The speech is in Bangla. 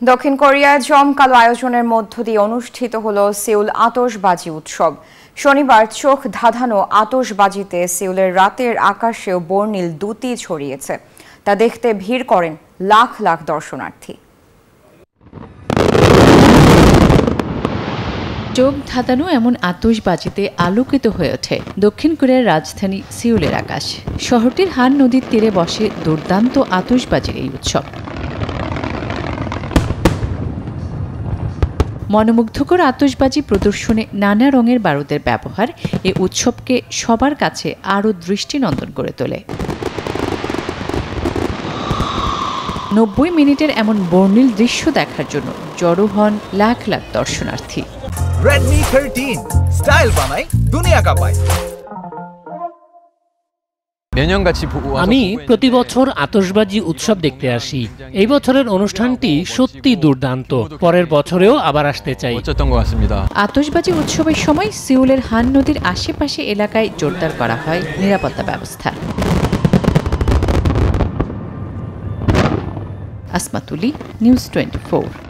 দক্ষিণ কোরিয়ায় জমকালো আয়োজনের মধ্য দিয়ে অনুষ্ঠিত হলো সিউল আতশবাজি উৎসব। শনিবার চোখ ধাঁধানো আতশবাজিতে সিউলের রাতের আকাশেও বর্ণিল দ্যুতি ছড়িয়েছে। তা দেখতে ভিড় করেন লাখ লাখ দর্শনার্থী। চোখ ধাঁধানো এমন আতশবাজিতে আলোকিত হয়ে ওঠে দক্ষিণ কোরিয়ার রাজধানী সিউলের আকাশ। শহরটির হান নদীর তীরে বসে দুর্দান্ত আতশবাজির এই উৎসব। মনোমুগ্ধকর আতশবাজি প্রদর্শনে নানা রঙের বারুদের ব্যবহার এই উৎসবকে সবার কাছে আরও দৃষ্টিনন্দন করে তোলে। 90 মিনিটের এমন বর্ণিল দৃশ্য দেখার জন্য জড়ো হন লাখ লাখ দর্শনার্থী। Redmi 13 স্টাইল বানাই দুনিয়া কাঁপায়। আমি প্রতি বছর আতশবাজি উৎসব দেখতে আসি। এই বছরের অনুষ্ঠানটি সত্যি দুর্দান্ত। পরের বছরেও আবার আসতে চাই। আতশবাজি উৎসবের সময় সিউলের হান নদীর আশেপাশে এলাকায় জোরদার করা হয় নিরাপত্তা ব্যবস্থা। আসমাতুলি, নিউজ 24।